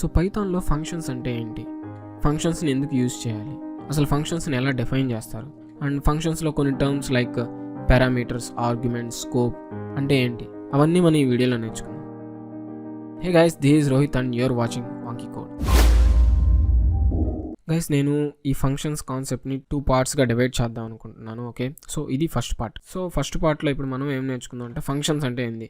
So పైథాన్లో functions అంటే ఏంటి, ఫంక్షన్స్ని ఎందుకు యూజ్ చేయాలి, అసలు ఫంక్షన్స్ని ఎలా డిఫైన్ చేస్తారు, అండ్ ఫంక్షన్స్లో కొన్ని terms like parameters, arguments, scope అంటే ఏంటి, అవన్నీ మనం ఈ వీడియోలో నేర్చుకుందాం. Hey guys, this is Rohit and you're watching Vankey code. Guys, నేను ఈ ఫంక్షన్స్ కాన్సెప్ట్ని 2 పార్ట్స్గా డివైడ్ చేద్దాం అనుకుంటున్నాను. ఓకే, సో ఇది ఫస్ట్ పార్ట్. సో ఫస్ట్ పార్ట్లో ఇప్పుడు మనం ఏం నేర్చుకుందాం అంటే ఫంక్షన్స్ అంటే ఏంది.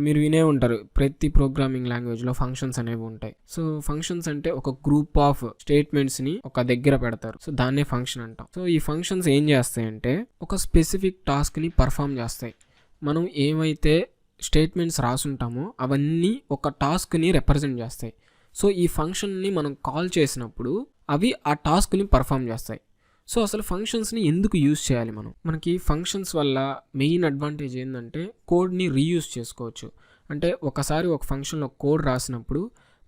మీరు వినే ఉంటారు, ప్రతి ప్రోగ్రామింగ్ లాంగ్వేజ్లో ఫంక్షన్స్ అనేవి ఉంటాయి. సో ఫంక్షన్స్ అంటే ఒక గ్రూప్ ఆఫ్ స్టేట్మెంట్స్ని ఒక దగ్గర పెడతారు, సో దాన్నే ఫంక్షన్ అంటాం. సో ఈ ఫంక్షన్స్ ఏం చేస్తాయంటే ఒక స్పెసిఫిక్ టాస్క్ని పర్ఫామ్ చేస్తాయి. మనం ఏమైతే స్టేట్మెంట్స్ రాసుంటామో అవన్నీ ఒక టాస్క్ని రిప్రజెంట్ చేస్తాయి. సో ఈ ఫంక్షన్ని మనం కాల్ చేసినప్పుడు అవి ఆ టాస్క్ని పర్ఫామ్ చేస్తాయి. సో అసలు ఫంక్షన్స్ని ఎందుకు యూజ్ చేయాలి మనకి ఫంక్షన్స్ వల్ల మెయిన్ అడ్వాంటేజ్ ఏంటంటే కోడ్ని రీయూజ్ చేసుకోవచ్చు. అంటే ఒకసారి ఒక ఫంక్షన్లో కోడ్ రాసినప్పుడు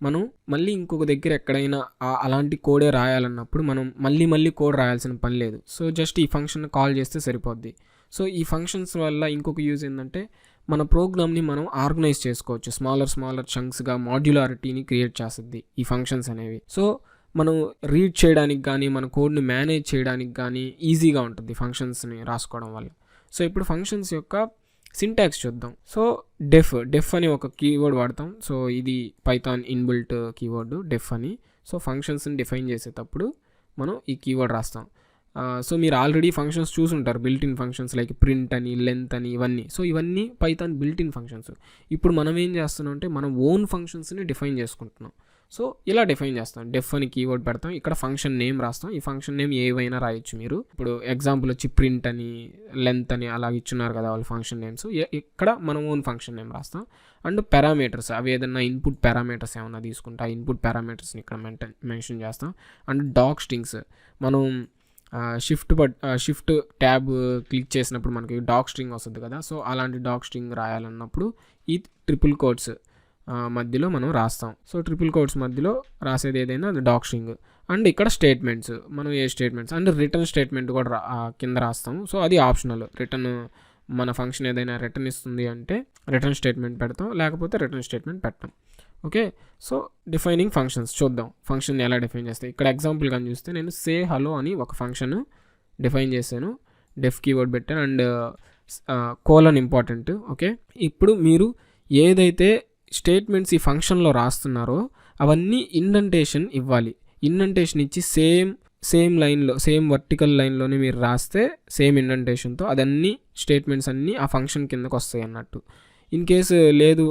మనం మళ్ళీ ఇంకొక దగ్గర ఎక్కడైనా అలాంటి కోడే రాయాలన్నప్పుడు మనం మళ్ళీ కోడ్ రాయాల్సిన పని లేదు. సో జస్ట్ ఈ ఫంక్షన్ కాల్ చేస్తే సరిపోద్ది. సో ఈ ఫంక్షన్స్ వల్ల ఇంకొక యూజ్ ఏంటంటే మన ప్రోగ్రామ్ని మనం ఆర్గనైజ్ చేసుకోవచ్చు. స్మాలర్ చంక్స్గా మాడ్యులారిటీని క్రియేట్ చేస్తుంది ఈ ఫంక్షన్స్ అనేవి. సో మనం రీడ్ చేయడానికి కానీ మన కోడ్ని మేనేజ్ చేయడానికి కానీ ఈజీగా ఉంటుంది ఫంక్షన్స్ని రాసుకోవడం వల్ల. సో ఇప్పుడు ఫంక్షన్స్ యొక్క సింటాక్స్ చూద్దాం. సో డెఫ్ అని ఒక కీవర్డ్ వాడతాం. సో ఇది పైథాన్ ఇన్బిల్ట్ కీవర్డ్ డెఫ్ అని. సో ఫంక్షన్స్ని డిఫైన్ చేసేటప్పుడు మనం ఈ కీవర్డ్ రాస్తాం. సో మీరు ఆల్రెడీ ఫంక్షన్స్ చూసుంటారు, built in functions like print అని, లెంత్ అని, ఇవన్నీ. సో ఇవన్నీ పైథాన్ బిల్ట్ ఇన్ ఫంక్షన్స్. ఇప్పుడు మనం ఏం చేస్తున్నాం అంటే మనం ఓన్ ఫంక్షన్స్ని డిఫైన్ చేసుకుంటున్నాం. సో ఇలా డిఫైన్ చేస్తాం, డెఫ్ అని కీవర్డ్ పెడతాం, ఇక్కడ ఫంక్షన్ నేమ్ రాస్తాం. ఈ ఫంక్షన్ నేమ్ ఏవైనా రాయొచ్చు మీరు. ఇప్పుడు ఎగ్జాంపుల్ వచ్చి ప్రింట్ అని, లెంత్ అని అలా ఇచ్చున్నారు కదా వాళ్ళు ఫంక్షన్ నేమ్స్. ఇక్కడ మనం ఓన్ ఫంక్షన్ నేమ్ రాస్తాం. అండ్ పారామీటర్స్, అవి ఏదైనా ఇన్పుట్ పారామీటర్స్ ఏమైనా తీసుకుంటే ఆ ఇన్పుట్ పారామీటర్స్ని ఇక్కడ మెన్షన్ చేస్తాం. అండ్ డాక్ స్ట్రింగ్స్, మనం షిఫ్ట్ ట్యాబ్ క్లిక్ చేసినప్పుడు మనకి డాక్ స్ట్రింగ్ వస్తుంది కదా. సో అలాంటి డాక్ స్ట్రింగ్ రాయాలన్నప్పుడు ఈ ట్రిపుల్ కోట్స్ మధ్యలో మనం రాస్తాం. సో ట్రిపుల్ కోట్స్ మధ్యలో రాసేది ఏదైనా అది డాక్ స్ట్రింగ్. అండ్ ఇక్కడ స్టేట్మెంట్స్, మనం ఏ స్టేట్మెంట్స్ అండ్ రిటర్న్ స్టేట్మెంట్ కూడా కింద రాస్తాము. సో అది ఆప్షనల్. రిటర్న్ మన ఫంక్షన్ ఏదైనా రిటర్న్ ఇస్తుంది అంటే రిటర్న్ స్టేట్మెంట్ పెడతాం, లేకపోతే రిటర్న్ స్టేట్మెంట్ పెట్టాం. ఓకే, సో డిఫైనింగ్ ఫంక్షన్స్ చూద్దాం, ఫంక్షన్ ఎలా డిఫైన్ చేస్తాయి. ఇక్కడ ఎగ్జాంపుల్ కానీ చూస్తే నేను సే హలో అని ఒక ఫంక్షన్ డిఫైన్ చేశాను, డెఫ్ కీవర్డ్ పెట్టాను అండ్ కోలన్ ఇంపార్టెంట్. ఓకే, ఇప్పుడు మీరు ఏదైతే స్టేట్మెంట్స్ ఈ ఫంక్షన్లో రాస్తున్నారో అవన్నీ ఇండెంటేషన్ ఇవ్వాలి. ఇండెంటేషన్ ఇచ్చి సేమ్ లైన్లో, సేమ్ వర్టికల్ లైన్లోనే మీరు రాస్తే సేమ్ ఇండెంటేషన్తో అదన్నీ స్టేట్మెంట్స్ అన్నీ ఆ ఫంక్షన్ కిందకు వస్తాయి అన్నట్టు. ఇన్ కేసు లేదు,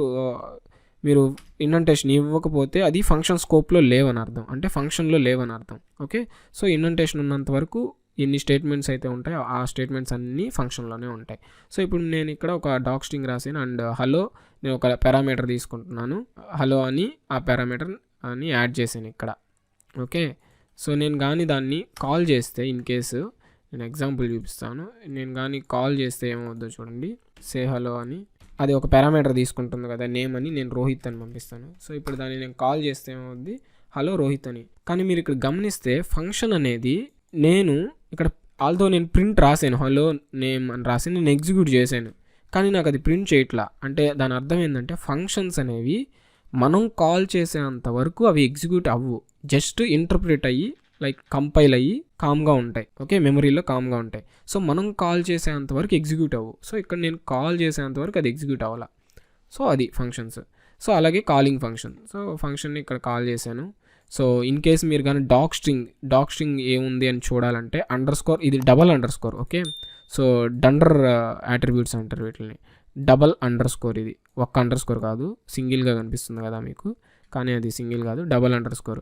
మీరు ఇండెంటేషన్ ఇవ్వకపోతే అది ఫంక్షన్ స్కోప్లో లేవని అర్థం, అంటే ఫంక్షన్లో లేవని అర్థం. ఓకే, సో ఇండెంటేషన్ ఉన్నంత వరకు ఎన్ని స్టేట్మెంట్స్ అయితే ఉంటాయో ఆ స్టేట్మెంట్స్ అన్నీ ఫంక్షన్లోనే ఉంటాయి. సో ఇప్పుడు నేను ఇక్కడ ఒక డాక్ స్ట్రింగ్ రాసాను అండ్ హలో నేను ఒక పారామీటర్ తీసుకుంటున్నాను, హలో అని ఆ పారామీటర్ అని యాడ్ చేశాను ఇక్కడ. ఓకే, సో నేను కానీ దాన్ని కాల్ చేస్తే, ఇన్ కేసు నేను ఎగ్జాంపుల్ చూపిస్తాను, నేను కానీ కాల్ చేస్తే ఏమవుద్దో చూడండి. సే హలో అని అది ఒక పారామీటర్ తీసుకుంటుంది కదా, నేమ్ అని, నేను రోహిత్ అని పంపిస్తాను. సో ఇప్పుడు దాన్ని నేను కాల్ చేస్తే ఏమవుద్ది, హలో రోహిత్ అని. కానీ మీరు ఇక్కడ గమనిస్తే ఫంక్షన్ అనేది నేను ఇక్కడ ఆల్దో నేను ప్రింట్ రాశాను, హలో నేమ్ అని రాసి నేను ఎగ్జిక్యూట్ చేశాను, కానీ నాకు అది ప్రింట్ చేయట్లా. అంటే దాని అర్థం ఏంటంటే ఫంక్షన్స్ అనేవి మనం కాల్ చేసేంత వరకు అవి ఎగ్జిక్యూట్ అవ్వు, జస్ట్ ఇంటర్ప్రిట్ అయ్యి లైక్ కంపైల్ అయ్యి కామ్గా ఉంటాయి. ఓకే, మెమరీలో కామ్గా ఉంటాయి. సో మనం కాల్ చేసేంత వరకు ఎగ్జిక్యూట్ అవ్వు. సో ఇక్కడ నేను కాల్ చేసేంత వరకు అది ఎగ్జిక్యూట్ అవ్వాల. సో అది ఫంక్షన్స్. సో అలాగే కాలింగ్ ఫంక్షన్. సో ఫంక్షన్ని ఇక్కడ కాల్ చేశాను. సో ఇన్ కేస్ మీరు కానీ డాక్ స్ట్రింగ్ ఏముంది అని చూడాలంటే అండర్స్కోర్, ఇది double underscore. Okay, so dunder attributes అంటారు వీటిని, డబల్ అండర్స్కోర్. ఇది ఒక్క అండర్స్కోర్ కాదు, సింగిల్గా కనిపిస్తుంది కదా మీకు, కానీ అది సింగిల్ కాదు, డబల్ అండర్స్కోర్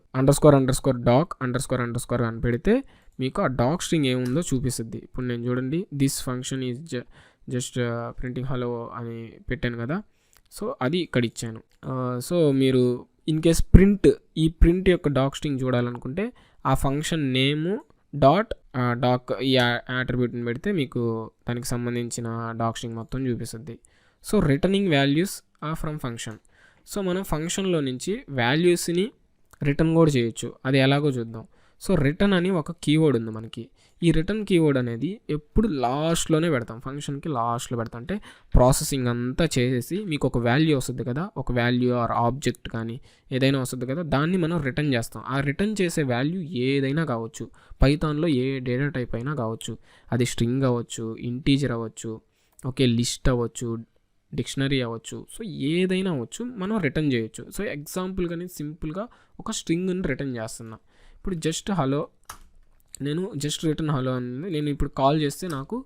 డాక్ అండర్స్కోర్ అని పెడితే మీకు ఆ డాక్ స్ట్రింగ్ ఏముందో చూపిస్తుంది. ఇప్పుడు నేను చూడండి, this function is just printing hello అని పెట్టాను కదా. సో అది ఇక్కడ ఇచ్చాను. సో మీరు ఇన్ కేస్ ప్రింట్ యొక్క డాక్ స్ట్రింగ్ చూడాలనుకుంటే ఆ ఫంక్షన్ నేము డాక్ ఈ యాట్రిబ్యూట్ని పెడితే మీకు దానికి సంబంధించిన డాక్ స్ట్రింగ్ మొత్తం చూపిస్తుంది. So returning values from function. So మనం ఫంక్షన్లో నుంచి వాల్యూస్ని రిటర్న్ కూడా చేయొచ్చు, అది ఎలాగో చూద్దాం. సో రిటర్న్ అని ఒక కీవర్డ్ ఉంది మనకి. ఈ రిటర్న్ కీవర్డ్ అనేది ఎప్పుడు లాస్ట్లోనే పెడతాం, ఫంక్షన్కి లాస్ట్లో పెడతాం. అంటే ప్రాసెసింగ్ అంతా చేసేసి మీకు ఒక వాల్యూ వస్తుంది కదా, ఒక వాల్యూ ఆర్ ఆబ్జెక్ట్ కానీ ఏదైనా వస్తుంది కదా, దాన్ని మనం రిటర్న్ చేస్తాం. ఆ రిటర్న్ చేసే వాల్యూ ఏదైనా కావచ్చు, పైథాన్లో ఏ డేటా టైప్ అయినా కావచ్చు, అది స్ట్రింగ్ అవ్వచ్చు, ఇంటీజర్ అవ్వచ్చు, ఓకే, లిస్ట్ అవ్వచ్చు, డిక్షనరీ అవ్వచ్చు. సో ఏదైనా అవ్వచ్చు, మనం రిటర్న్ చేయొచ్చు. సో ఎగ్జాంపుల్గానే సింపుల్గా ఒక స్ట్రింగ్ని రిటర్న్ చేస్తున్నా. ఇప్పుడు జస్ట్ హలో, నేను జస్ట్ రిటర్న్ హలో అని నేను ఇప్పుడు కాల్ చేస్తే నాకు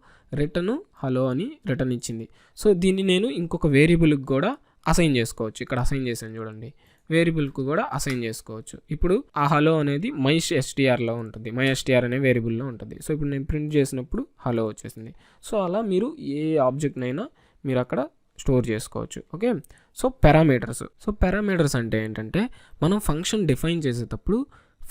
రిటర్న్ హలో అని రిటర్న్ ఇచ్చింది. సో దీన్ని నేను ఇంకొక వేరియబుల్కి కూడా అసైన్ చేసుకోవచ్చు. ఇక్కడ అసైన్ చేశాను చూడండి, వేరియబుల్కి కూడా అసైన్ చేసుకోవచ్చు. ఇప్పుడు ఆ హలో అనేది మై ఎస్టీఆర్లో ఉంటుంది, మై ఎస్టీఆర్ అనే వేరియబుల్లో ఉంటుంది. సో ఇప్పుడు నేను ప్రింట్ చేసినప్పుడు హలో వచ్చేసింది. సో అలా మీరు ఏ ఆబ్జెక్ట్నైనా మీరు అక్కడ స్టోర్ చేసుకోవచ్చు. ఓకే, సో పారామీటర్స్ అంటే ఏంటంటే మనం ఫంక్షన్ డిఫైన్ చేసేటప్పుడు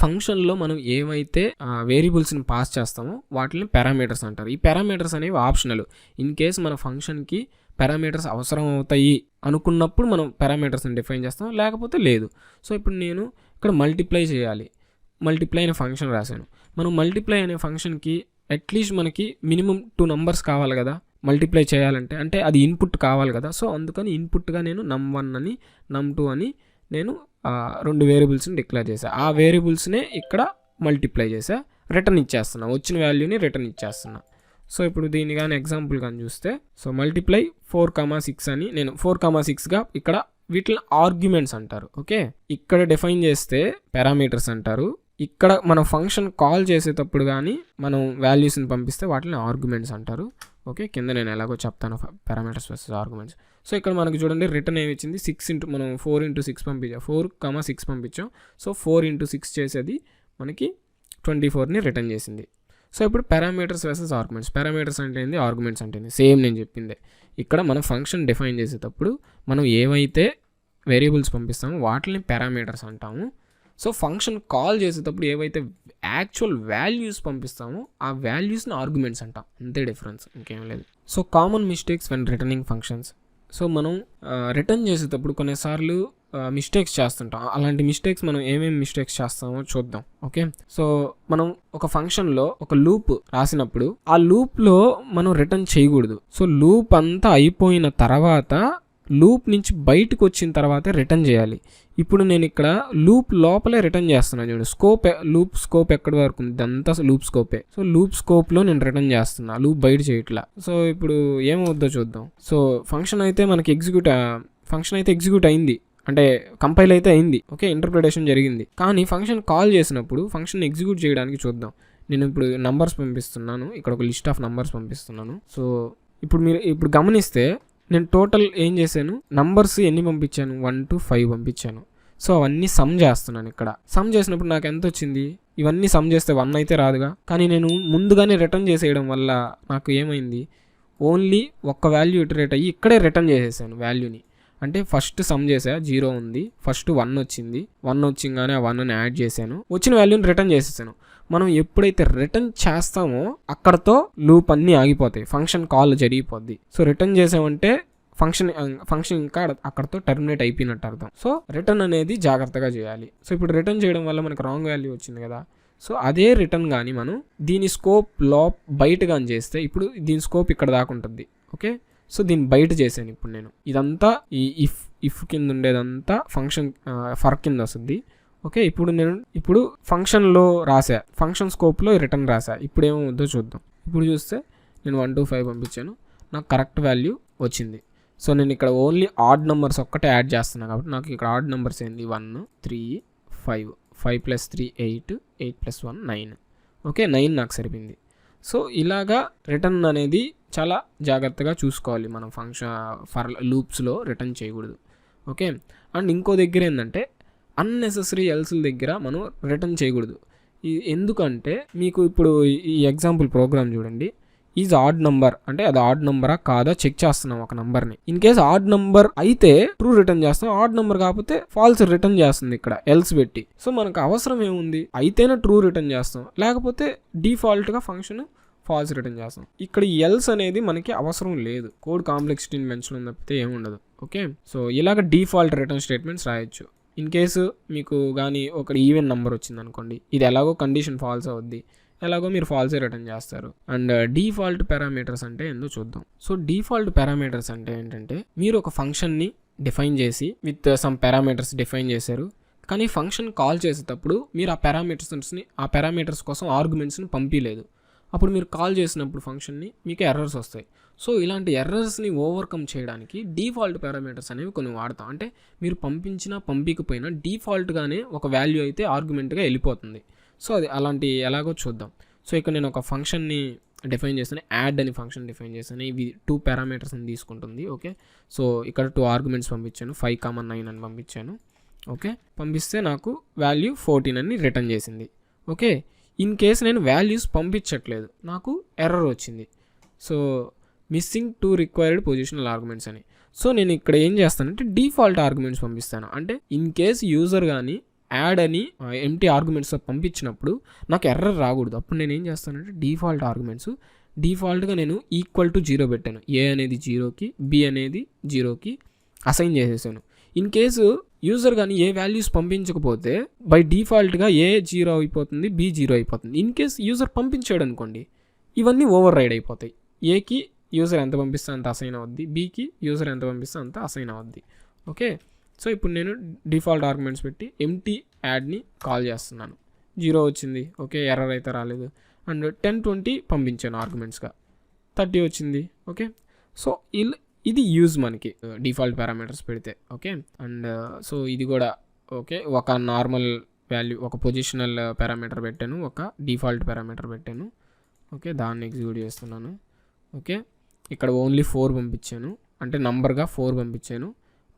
ఫంక్షన్లో మనం ఏవైతే వేరియబుల్స్ని పాస్ చేస్తామో వాటిని పారామీటర్స్ అంటారు. ఈ పారామీటర్స్ అనేవి ఆప్షనల్. ఇన్ కేస్ మన ఫంక్షన్కి పారామీటర్స్ అవసరం అవుతాయి అనుకున్నప్పుడు మనం పారామీటర్స్ని డిఫైన్ చేస్తాం, లేకపోతే లేదు. సో ఇప్పుడు నేను ఇక్కడ మల్టిప్లై చేయాలి, మల్టిప్లై అనే ఫంక్షన్ రాశాను. మనం మల్టిప్లై అనే ఫంక్షన్కి అట్లీస్ట్ మనకి మినిమం 2 numbers కావాలి కదా మల్టిప్లై చేయాలంటే, అంటే అది ఇన్పుట్ కావాలి కదా. సో అందుకని ఇన్పుట్గా నేను num1 అని num2 అని నేను 2 వేరియబుల్స్ని డిక్లేర్ చేశాను. ఆ వేరియబుల్స్నే ఇక్కడ మల్టిప్లై చేసా, రిటర్న్ ఇచ్చేస్తున్నా, వచ్చిన వాల్యూని రిటర్న్ ఇచ్చేస్తున్నా. సో ఇప్పుడు దీన్ని కానీ ఎగ్జాంపుల్ కానీ చూస్తే, సో మల్టిప్లై 4,6 అని నేను 4,6గా ఇక్కడ వీటిని ఆర్గ్యుమెంట్స్ అంటారు. ఓకే, ఇక్కడ డిఫైన్ చేస్తే పారామీటర్స్ అంటారు. ఇక్కడ మనం ఫంక్షన్ కాల్ చేసేటప్పుడు కానీ మనం వాల్యూస్ని పంపిస్తే వాటిని ఆర్గ్యుమెంట్స్ అంటారు. ఓకే, కింద నేను ఎలాగో చెప్తాను పారామీటర్స్ వర్సెస్ ఆర్గ్యుమెంట్స్. సో ఇక్కడ మనకు చూడండి రిటర్న్ ఏమి ఇచ్చింది, 6 మనం 4x6 పంపించాం, 4,6 పంపించాం. సో 4x6 చేసేది మనకి 24ని రిటర్న్ చేసింది. సో ఇప్పుడు పారామీటర్స్ వర్సెస్ ఆర్గ్యుమెంట్స్. పారామీటర్స్ అంటే ఏంది, ఆర్గ్యుమెంట్స్ అంటే ఏంది, సేమ్ నేను చెప్పిందే. ఇక్కడ మనం ఫంక్షన్ డిఫైన్ చేసేటప్పుడు మనం ఏవైతే వేరియబుల్స్ పంపిస్తామో వాటిని పారామీటర్స్ అంటాము. సో ఫంక్షన్ కాల్ చేసేటప్పుడు ఏవైతే యాక్చువల్ వాల్యూస్ పంపిస్తామో ఆ వాల్యూస్ని ఆర్గ్యుమెంట్స్ అంటాం, అంతే డిఫరెన్స్, ఇంకేం లేదు. So common mistakes when returning functions. So మనం రిటర్న్ చేసేటప్పుడు కొన్నిసార్లు మిస్టేక్స్ చేస్తుంటాం. అలాంటి మిస్టేక్స్ మనం ఏమేమి మిస్టేక్స్ చేస్తామో చూద్దాం. ఓకే, సో మనం ఒక ఫంక్షన్లో ఒక లూప్ రాసినప్పుడు ఆ లూప్లో మనం రిటర్న్ చేయకూడదు. సో లూప్ అంతా అయిపోయిన తర్వాత, లూప్ నుంచి బయటకు వచ్చిన తర్వాత రిటర్న్ చేయాలి. ఇప్పుడు నేను ఇక్కడ లూప్ లోపలే రిటర్న్ చేస్తున్నాను చూడండి. లూప్ స్కోప్ ఎక్కడి వరకు ఉంది, ఇదంతా లూప్ స్కోపే. సో లూప్ స్కోప్లో నేను రిటర్న్ చేస్తున్నా, లూప్ బయట చేయట్లా. సో ఇప్పుడు ఏమవుద్దో చూద్దాం. సో ఫంక్షన్ అయితే మనకి ఎగ్జిక్యూట్ అయింది, అంటే కంపైల్ అయితే అయింది. ఓకే, ఇంటర్ప్రిటేషన్ జరిగింది. కానీ ఫంక్షన్ కాల్ చేసినప్పుడు ఫంక్షన్ ఎగ్జిక్యూట్ చేయడానికి చూద్దాం. నేను ఇప్పుడు నంబర్స్ పంపిస్తున్నాను, ఇక్కడ ఒక లిస్ట్ ఆఫ్ నంబర్స్ పంపిస్తున్నాను. సో ఇప్పుడు గమనిస్తే నేను టోటల్ ఏం చేశాను, నంబర్స్ ఎన్ని పంపించాను, 1 to 5 పంపించాను. సో అవన్నీ సమ్ చేస్తున్నాను. ఇక్కడ సమ్ చేసినప్పుడు నాకు ఎంత వచ్చింది, ఇవన్నీ సమ్ చేస్తే 1 అయితే రాదుగా. కానీ నేను ముందుగానే రిటర్న్ చేసేయడం వల్ల నాకు ఏమైంది, ఓన్లీ ఒక్క వాల్యూ ఇటరేట్ అయ్యి ఇక్కడే రిటర్న్ చేసేసాను వాల్యూని. అంటే ఫస్ట్ సమ్ చేసా, 0 ఉంది, ఫస్ట్ 1 వచ్చింది, 1 వచ్చింగానే ఆ 1ని యాడ్ చేశాను, వచ్చిన వాల్యూని రిటర్న్ చేసేసాను. మనం ఎప్పుడైతే రిటర్న్ చేస్తామో అక్కడతో లూప్ అన్నీ ఆగిపోతాయి, ఫంక్షన్ కాల్ జరిగిపోద్ది. సో రిటర్న్ చేసామంటే ఫంక్షన్ ఇంకా అక్కడతో టర్మినేట్ అయిపోయినట్టు అర్థం. సో రిటర్న్ అనేది జాగ్రత్తగా చేయాలి. సో ఇప్పుడు రిటర్న్ చేయడం వల్ల మనకు రాంగ్ వాల్యూ వచ్చింది కదా. సో అదే రిటర్న్ కానీ మనం దీని స్కోప్ బయట కానీ చేస్తే, ఇప్పుడు దీని స్కోప్ ఇక్కడ దాకా ఉంటుంది. ఓకే, సో దీన్ని బయట చేశాను. ఇప్పుడు నేను ఇదంతా ఈ ఇఫ్ కింద ఉండేదంతా ఫంక్షన్ ఫర్ కింద వస్తుంది. ఓకే, ఇప్పుడు ఫంక్షన్లో రాసా, ఫంక్షన్ స్కోప్లో రిటర్న్ రాసా. ఇప్పుడు ఏమవుద్దో చూద్దాం. ఇప్పుడు చూస్తే నేను 1 to 5 పంపించాను, నాకు కరెక్ట్ వాల్యూ వచ్చింది. సో నేను ఇక్కడ ఓన్లీ ఆడ్ నెంబర్స్ ఒక్కటే యాడ్ చేస్తున్నాను కాబట్టి నాకు ఇక్కడ ఆడ్ నెంబర్స్ ఏంది, 1 3 5, 5 + 3 8, 8 + 1 9. ఓకే, 9 నాకు సరిపోయింది. సో ఇలాగా రిటర్న్ అనేది చాలా జాగ్రత్తగా చూసుకోవాలి మనం ఫర్ లూప్స్లో రిటర్న్ చేయకూడదు. ఓకే, అండ్ ఇంకో దగ్గర ఏంటంటే అన్నెసెసరీ ఎల్స్ల దగ్గర మనం రిటర్న్ చేయకూడదు. ఎందుకంటే మీకు ఇప్పుడు ఈ ఎగ్జాంపుల్ ప్రోగ్రామ్ చూడండి, ఈజ్ ఆడ్ నంబర్ అంటే అది ఆడ్ నంబరా కాదా చెక్ చేస్తున్నాం ఒక నంబర్ని. ఇన్ కేస్ ఆడ్ నంబర్ అయితే ట్రూ రిటర్న్ చేస్తాం, ఆడ్ నంబర్ కాకపోతే ఫాల్స్ రిటర్న్ చేస్తుంది ఇక్కడ ఎల్స్ పెట్టి. సో మనకు అవసరం ఏముంది, అయితేనే ట్రూ రిటర్న్ చేస్తాం, లేకపోతే డిఫాల్ట్గా ఫంక్షన్ ఫాల్స్ రిటర్న్ చేస్తాం. ఇక్కడ ఎల్స్ అనేది మనకి అవసరం లేదు, కోడ్ కాంప్లెక్సిటీని పెంచడం తప్పితే ఏముండదు. ఓకే, సో ఇలాగ డిఫాల్ట్ రిటర్న్ స్టేట్మెంట్స్ రాయొచ్చు. ఇన్ కేసు మీకు కానీ ఒక ఈవెన్ నెంబర్ వచ్చింది అనుకోండి, ఇది ఎలాగో కండిషన్ ఫాల్స్ అవుద్ది, ఎలాగో మీరు ఫాల్సే రిటర్న్ చేస్తారు. అండ్ డిఫాల్ట్ పారామీటర్స్ అంటే ఏందో చూద్దాం. సో డిఫాల్ట్ పారామీటర్స్ అంటే ఏంటంటే, మీరు ఒక ఫంక్షన్ని డిఫైన్ చేసి విత్ సమ్ పారామీటర్స్ డిఫైన్ చేశారు, కానీ ఫంక్షన్ కాల్ చేసేటప్పుడు మీరు ఆ పారామీటర్స్ కోసం ఆర్గ్యుమెంట్స్ని పంపించలేదు. అప్పుడు మీరు కాల్ చేసినప్పుడు ఫంక్షన్ని మీకు ఎర్రర్స్ వస్తాయి. సో ఇలాంటి ఎర్రర్స్ని ఓవర్కమ్ చేయడానికి డిఫాల్ట్ పారామీటర్స్ అనేవి కొన్ని వాడతాం. అంటే మీరు పంపించినా పంపించకపోయినా డిఫాల్ట్గానే ఒక వాల్యూ అయితే ఆర్గ్యుమెంట్గా వెళ్ళిపోతుంది. సో అది అలాంటి ఎలాగో చూద్దాం. సో ఇక్కడ నేను ఒక ఫంక్షన్ని డిఫైన్ చేస్తాను, యాడ్ అని ఫంక్షన్ డిఫైన్ చేస్తాను. ఇవి 2 పారామీటర్స్ని తీసుకుంటుంది. ఓకే, సో ఇక్కడ 2 ఆర్గ్యుమెంట్స్ పంపించాను, 5,9 అని పంపించాను. ఓకే, పంపిస్తే నాకు వాల్యూ 14 అని రిటర్న్ చేసింది. ఓకే, ఇన్ కేస్ నేను వాల్యూస్ పంపించట్లేదు, నాకు ఎర్రర్ వచ్చింది. So missing 2 required positional arguments అని. సో నేను ఇక్కడ ఏం చేస్తానంటే డిఫాల్ట్ ఆర్గ్యుమెంట్స్ పంపిస్తాను. అంటే ఇన్ కేస్ యూజర్ కానీ యాడ్ అని ఎంటీ ఆర్గ్యుమెంట్స్ పంపించినప్పుడు నాకు ఎర్రర్ రాకూడదు. అప్పుడు నేను ఏం చేస్తానంటే డిఫాల్ట్ ఆర్గ్యుమెంట్స్ డిఫాల్ట్గా నేను ఈక్వల్ టు 0 పెట్టాను. ఏ అనేది 0కి, బి అనేది 0కి అసైన్ చేసేసాను. ఇన్ కేసు యూజర్ కానీ ఏ వాల్యూస్ పంపించకపోతే బై డిఫాల్ట్గా ఏ 0 అయిపోతుంది, బి 0 అయిపోతుంది. ఇన్ కేస్ యూజర్ పంపించాడు అనుకోండి, ఇవన్నీ ఓవర్ రైడ్ అయిపోతాయి. ఏకి యూజర్ ఎంత పంపిస్తే అంత అసైన్ అవుద్ది, బీకి యూజర్ ఎంత పంపిస్తే అంత అసైన్ అవుద్ది. ఓకే, సో ఇప్పుడు నేను డిఫాల్ట్ ఆర్గ్యుమెంట్స్ పెట్టి ఎంటీ యాడ్ని కాల్ చేస్తున్నాను. 0 వచ్చింది. ఓకే, ఎర్రర్ అయితే రాలేదు. అండ్ 10, 20 పంపించాను ఆర్గ్యుమెంట్స్గా, 30 వచ్చింది. ఓకే, సో ఇది యూజ్ మనకి డిఫాల్ట్ పారామీటర్స్ పెడితే. ఓకే, అండ్ సో ఇది కూడా ఓకే, ఒక నార్మల్ వాల్యూ, ఒక పొజిషనల్ పారామీటర్ పెట్టాను, ఒక డిఫాల్ట్ పారామీటర్ పెట్టాను. ఓకే, దాన్ని ఎగ్జిక్యూట్ చేస్తున్నాను. ఓకే, ఇక్కడ ఓన్లీ 4 పంపించాను, అంటే నంబర్గా 4 పంపించాను.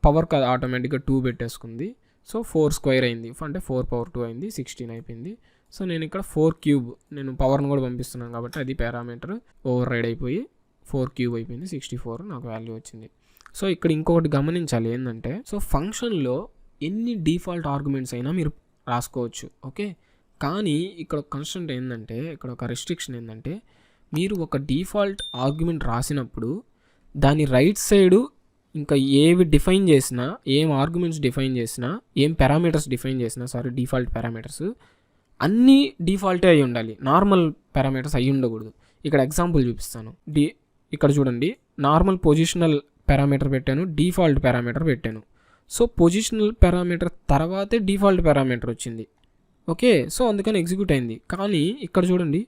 పవర్ కాదు, ఆటోమేటిక్గా 2 పెట్టేసుకుంది. సో 4 స్క్వేర్ అయింది, అంటే 4 పవర్ 2 అయింది, 16 అయిపోయింది. సో నేను ఇక్కడ 4 క్యూబ్, నేను పవర్ను కూడా పంపిస్తున్నాను కాబట్టి అది పారామీటర్ ఓవర్ రైడ్ అయిపోయి 4 క్యూబ్ అయిపోయింది, 64 నాకు వాల్యూ వచ్చింది. సో ఇక్కడ ఇంకొకటి గమనించాలి ఏంటంటే, సో ఫంక్షన్లో ఎన్ని డిఫాల్ట్ ఆర్గ్యుమెంట్స్ అయినా మీరు రాసుకోవచ్చు. ఓకే, కానీ ఇక్కడ కన్స్ట్రెంట్ ఏంటంటే, ఇక్కడ ఒక రెస్ట్రిక్షన్ ఏంటంటే, మీరు ఒక డిఫాల్ట్ ఆర్గ్యుమెంట్ రాసినప్పుడు దాని రైట్ సైడు ఇంకా ఏవి డిఫైన్ చేసినా, ఏం ఆర్గ్యుమెంట్స్ డిఫైన్ చేసినా, ఏం పారామీటర్స్ డిఫైన్ చేసినా, డిఫాల్ట్ పారామీటర్స్ అన్నీ డిఫాల్టే అయి ఉండాలి, నార్మల్ పారామీటర్స్ అయి ఉండకూడదు. ఇక్కడ ఎగ్జాంపుల్ చూపిస్తాను. ఇక్కడ చూడండి, నార్మల్ పొజిషనల్ పారామీటర్ పెట్టాను, డిఫాల్ట్ పారామీటర్ పెట్టాను. సో పొజిషనల్ పారామీటర్ తర్వాతే డిఫాల్ట్ పారామీటర్ వచ్చింది. ఓకే, సో అందుకని ఎగ్జిక్యూట్ అయింది. కానీ ఇక్కడ చూడండి,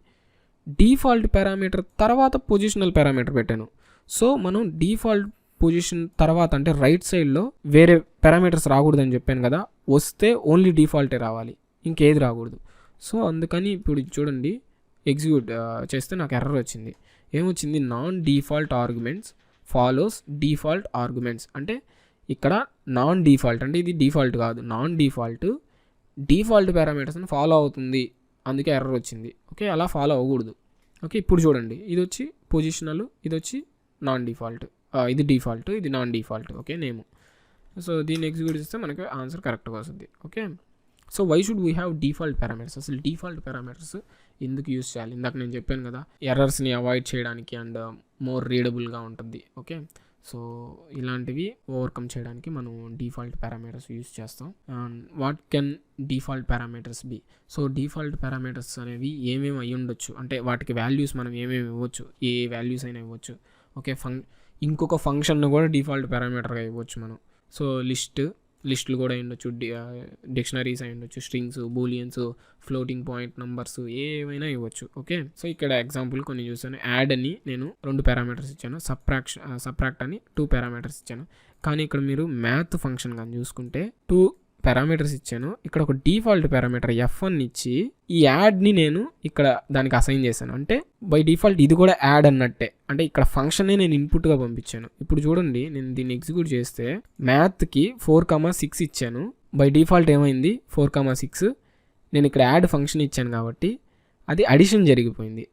డిఫాల్ట్ పారామీటర్ తర్వాత పొజిషనల్ పారామీటర్ పెట్టాను. సో మనం డిఫాల్ట్ పొజిషన్ తర్వాత అంటే రైట్ సైడ్లో వేరే పారామీటర్స్ రాకూడదని చెప్పాను కదా, వస్తే ఓన్లీ డిఫాల్టే రావాలి, ఇంకేది రాకూడదు. సో అందుకని ఇప్పుడు చూడండి, ఎగ్జిక్యూట్ చేస్తే నాకు ఎర్రర్ వచ్చింది. ఏమొచ్చింది, non default arguments follows default arguments. అంటే ఇక్కడ నాన్ డిఫాల్ట్ అంటే ఇది డిఫాల్ట్ కాదు, నాన్ డిఫాల్ట్ పారామీటర్స్ని ఫాలో అవుతుంది, అందుకే ఎర్రర్ వచ్చింది. ఓకే, అలా ఫాలో అవ్వకూడదు. ఓకే, ఇప్పుడు చూడండి, ఇది వచ్చి పొజిషనల్, ఇది వచ్చి నాన్ డిఫాల్ట్, ఇది డిఫాల్ట్, ఇది non default. Okay, name. So దీన్ని ఎగ్జిక్యూట్ చేస్తే మనకి ఆన్సర్ కరెక్ట్గా వస్తుంది. Okay, so why should we have default parameters? అసలు డిఫాల్ట్ పారామీటర్స్ ఎందుకు యూస్ చేయాలి? ఇందాక నేను చెప్పాను కదా, ఎర్రర్స్ని అవాయిడ్ చేయడానికి అండ్ మోర్ రీడబుల్గా ఉంటుంది. ఓకే, సో ఇలాంటివి ఓవర్కమ్ చేయడానికి మనం డిఫాల్ట్ పారామీటర్స్ యూస్ చేస్తాం. And what can default parameters be? So default parameters అనేవి ఏమేమి అయి ఉండొచ్చు అంటే వాటికి వాల్యూస్ మనం ఏమేమి ఇవ్వచ్చు, ఏ వాల్యూస్ అయినా ఇవ్వచ్చు. ఓకే, ఇంకొక ఫంక్షన్ను కూడా డిఫాల్ట్ పారామీటర్గా ఇవ్వచ్చు మనం. సో లిస్టులు కూడా ఉండొచ్చు, డిక్షనరీస్ అయి ఉండొచ్చు, స్ట్రింగ్స్, బూలియన్స్, ఫ్లోటింగ్ పాయింట్ నంబర్స్, ఏమైనా ఇవ్వచ్చు. ఓకే, సో ఇక్కడ ఎగ్జాంపుల్ కొన్ని చూసాను. యాడ్ అని నేను 2 పారామీటర్స్ ఇచ్చాను, సబ్ట్రాక్ట్ అని 2 పారామీటర్స్ ఇచ్చాను. కానీ ఇక్కడ మీరు మ్యాథ్ ఫంక్షన్ కానీ చూసుకుంటే 2 పారామీటర్స్ ఇచ్చాను. ఇక్కడ ఒక డిఫాల్ట్ పారామీటర్ F1 ఇచ్చి ఈ యాడ్ని నేను ఇక్కడ దానికి అసైన్ చేశాను. అంటే బై డిఫాల్ట్ ఇది కూడా యాడ్ అన్నట్టే, అంటే ఇక్కడ ఫంక్షన్నే నేను ఇన్పుట్గా పంపించాను. ఇప్పుడు చూడండి, నేను దీన్ని ఎగ్జిక్యూట్ చేస్తే మ్యాథ్కి 4,6 ఇచ్చాను. బై డిఫాల్ట్ ఏమైంది, 4,6. నేను ఇక్కడ యాడ్ ఫంక్షన్ ఇచ్చాను కాబట్టి అది అడిషన్ జరిగిపోయింది.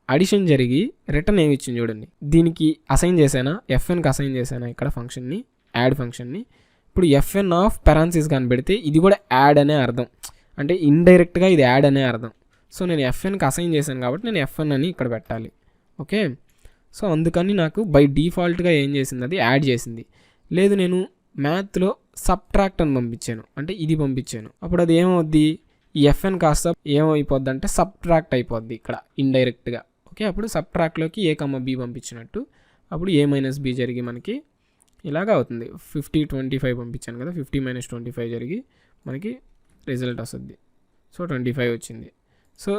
అడిషన్ జరిగి రిటర్న్ ఏమి ఇచ్చింది చూడండి. దీనికి అసైన్ చేశానా, Fnకి అసైన్ చేశానా ఇక్కడ ఫంక్షన్ని, యాడ్ ఫంక్షన్ని. ఇప్పుడు Fn ఆఫ్ పెరాన్సిస్ కానీ పెడితే ఇది కూడా యాడ్ అనే అర్థం, అంటే ఇండైరెక్ట్గా ఇది యాడ్ అనే అర్థం. సో నేను Fnకి అసైన్ చేశాను కాబట్టి నేను Fn అని ఇక్కడ పెట్టాలి. ఓకే, సో అందుకని నాకు బై డిఫాల్ట్గా ఏం చేసింది, అది యాడ్ చేసింది. లేదు నేను మ్యాథ్లో సబ్ట్రాక్ట్ అని పంపించాను, అంటే ఇది పంపించాను. అప్పుడు అది ఏమవుద్ది, ఈ ఎఫ్ఎన్ కాస్త ఏమైపోద్ది అంటే సబ్ట్రాక్ట్ అయిపోద్ది ఇక్కడ ఇండైరెక్ట్గా. ఓకే, అప్పుడు సబ్ట్రాక్ట్లోకి ఏ కమ్మ బి పంపించినట్టు, అప్పుడు ఏ మైనస్ బి జరిగి మనకి ఇలాగా అవుతుంది. 50-25 పంపించాను కదా, 50-25 జరిగి మనకి రిజల్ట్ వస్తుంది. సో 25 వచ్చింది. సో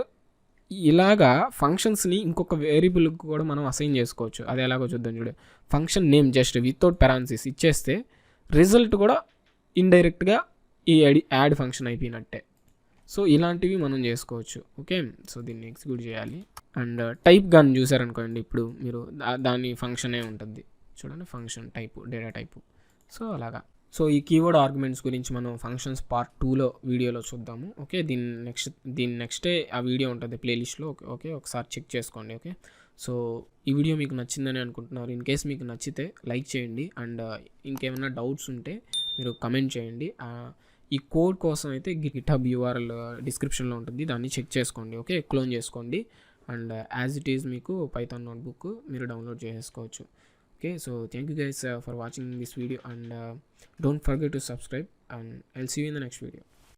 ఇలాగా ఫంక్షన్స్ని ఇంకొక వేరియబుల్కి కూడా మనం అసైన్ చేసుకోవచ్చు. అది ఎలాగో చూద్దాం చూడు. Function name just without parenthesis ఇచ్చేస్తే రిజల్ట్ కూడా ఇండైరెక్ట్గా ఈ యాడ్ ఫంక్షన్ అయిపోయినట్టే. సో ఇలాంటివి మనం చేసుకోవచ్చు. ఓకే, సో దీన్ని ఎగ్జిక్యూట్ చేయాలి. అండ్ టైప్ గన్ చూసారనుకోండి, ఇప్పుడు మీరు దాని ఫంక్షనే ఉంటుంది చూడండి, function type, data type. So అలాగా. సో ఈ కీవర్డ్ ఆర్గ్యుమెంట్స్ గురించి మనం ఫంక్షన్స్ పార్ట్ 2లో వీడియోలో చూద్దాము. ఓకే, దీని నెక్స్టే ఆ వీడియో ఉంటుంది ప్లేలిస్ట్లో. ఓకే, ఒకసారి చెక్ చేసుకోండి. ఓకే, సో ఈ వీడియో మీకు నచ్చిందని అనుకుంటున్నారు. ఇన్ కేస్ మీకు నచ్చితే లైక్ చేయండి, అండ్ ఇంకేమైనా డౌట్స్ ఉంటే మీరు కమెంట్ చేయండి. ఈ కోడ్ కోసం అయితే గిట్హబ్ యూఆర్ఎల్ డిస్క్రిప్షన్లో ఉంటుంది, దాన్ని చెక్ చేసుకోండి. ఓకే, క్లోన్ చేసుకోండి, అండ్ యాజ్ ఇట్ ఈజ్ మీకు పైథాన్ నోట్బుక్ మీరు డౌన్లోడ్ చేసుకోవచ్చు. Okay, so thank you guys for watching this video, and don't forget to subscribe, and I'll see you in the next video.